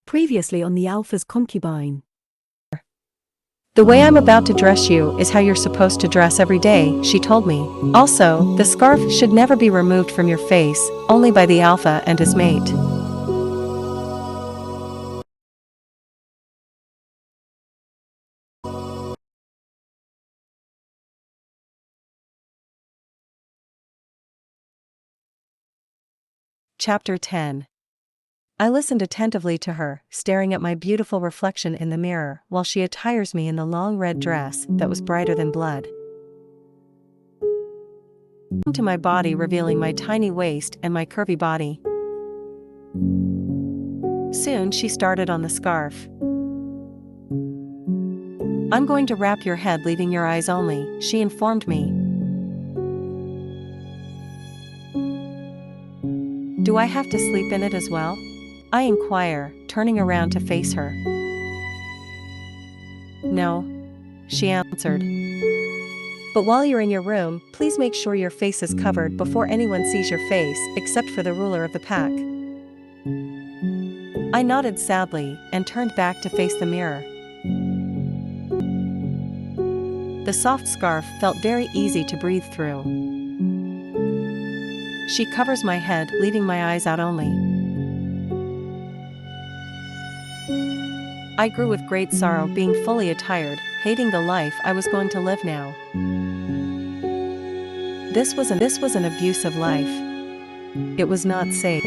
Previously on the Alpha's Concubine. The way I'm about to dress you is how you're supposed to dress every day, she told me. Also, the scarf should never be removed from your face, only by the Alpha and his mate. Chapter 10. I listened attentively to her, staring at my beautiful reflection in the mirror while she attires me in the long red dress that was brighter than blood. To my body, revealing my tiny waist and my curvy body. Soon she started on the scarf. I'm going to wrap your head, leaving your eyes only, she informed me. Do I have to sleep in it as well? I inquire, turning around to face her. No, she answered. But while you're in your room, please make sure your face is covered before anyone sees your face, except for the ruler of the pack. I nodded sadly and turned back to face the mirror. The soft scarf felt very easy to breathe through. She covers my head, leaving my eyes out only. I grew with great sorrow, being fully attired, hating the life I was going to live now. This was an abusive life. It was not safe.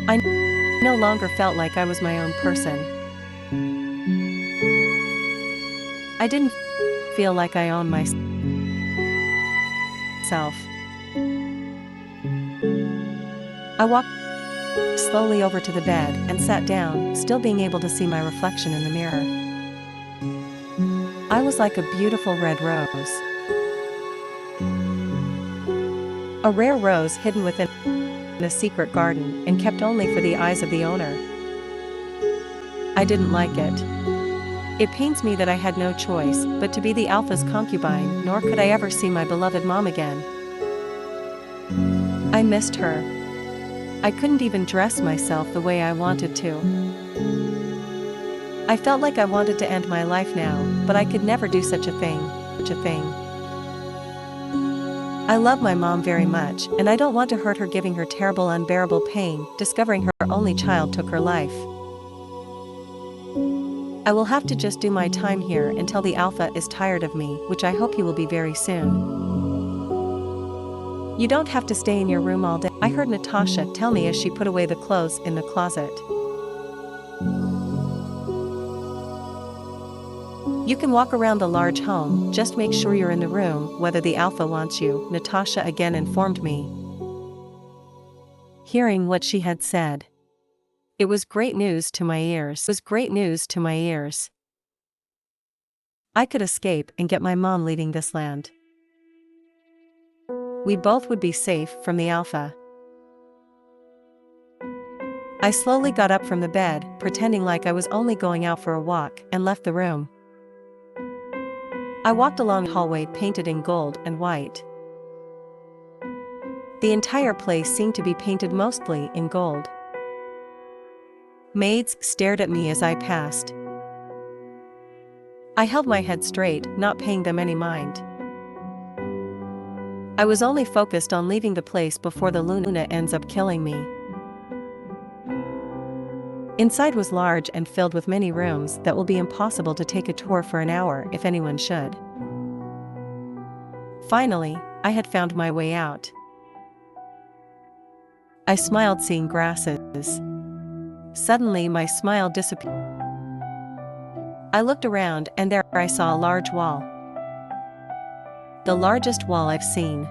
I no longer felt like I was my own person. I didn't feel like I owned myself. I walked slowly over to the bed and sat down, still being able to see my reflection in the mirror. I was like a beautiful red rose. A rare rose hidden within a secret garden and kept only for the eyes of the owner. I didn't like it. It pains me that I had no choice but to be the Alpha's concubine, nor could I ever see my beloved mom again. I missed her. I couldn't even dress myself the way I wanted to. I felt like I wanted to end my life now, but I could never do such a thing. I love my mom very much, and I don't want to hurt her, giving her terrible, unbearable pain, discovering her only child took her life. I will have to just do my time here until the Alpha is tired of me, which I hope he will be very soon. You don't have to stay in your room all day, I heard Natasha tell me as she put away the clothes in the closet. You can walk around the large home, just make sure you're in the room whether the Alpha wants you, Natasha again informed me. Hearing what she had said, it was great news to my ears. I could escape and get my mom leaving this land. We both would be safe from the Alpha. I slowly got up from the bed, pretending like I was only going out for a walk, and left the room. I walked along the hallway painted in gold and white. The entire place seemed to be painted mostly in gold. Maids stared at me as I passed. I held my head straight, not paying them any mind. I was only focused on leaving the place before the Luna ends up killing me. Inside was large and filled with many rooms that will be impossible to take a tour for an hour if anyone should. Finally, I had found my way out. I smiled, seeing grasses. Suddenly my smile disappeared. I looked around and there I saw a large wall. The largest wall I've seen.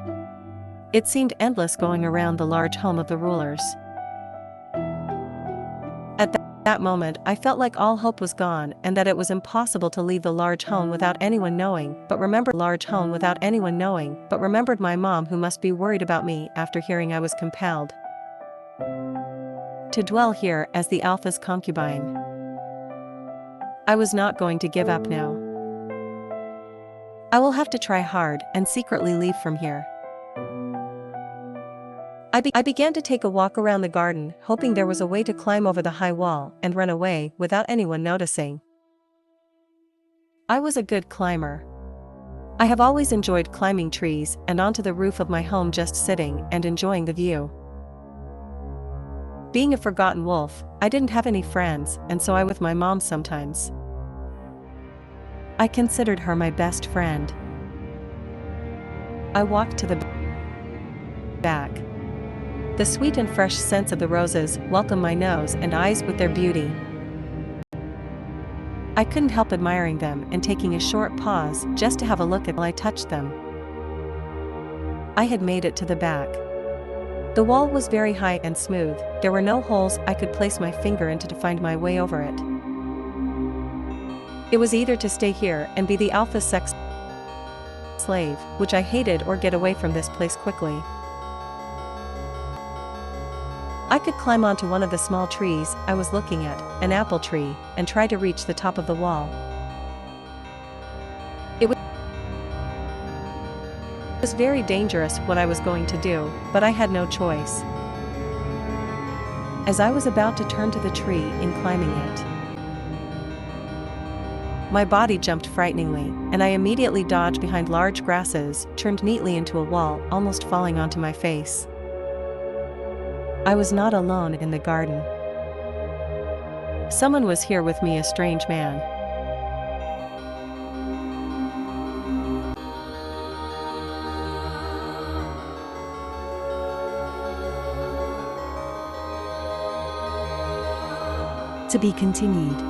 It seemed endless, going around the large home of the rulers. At that moment I felt like all hope was gone and that it was impossible to leave the large home without anyone knowing, but remembered my mom, who must be worried about me after hearing I was compelled to dwell here as the Alpha's concubine. I was not going to give up now. I will have to try hard and secretly leave from here. I began to take a walk around the garden, hoping there was a way to climb over the high wall and run away without anyone noticing. I was a good climber. I have always enjoyed climbing trees and onto the roof of my home, just sitting and enjoying the view. Being a forgotten wolf, I didn't have any friends, and so I with my mom sometimes. I considered her my best friend. I walked to the back. The sweet and fresh scents of the roses welcomed my nose and eyes with their beauty. I couldn't help admiring them and taking a short pause just to have a look at while I touched them. I had made it to the back. The wall was very high and smooth, there were no holes I could place my finger into to find my way over it. It was either to stay here and be the alpha sex slave, which I hated, or get away from this place quickly. I could climb onto one of the small trees I was looking at, an apple tree, and try to reach the top of the wall. It was very dangerous what I was going to do, but I had no choice. As I was about to turn to the tree in climbing it, my body jumped frighteningly, and I immediately dodged behind large grasses, turned neatly into a wall, almost falling onto my face. I was not alone in the garden. Someone was here with me, a strange man. To be continued.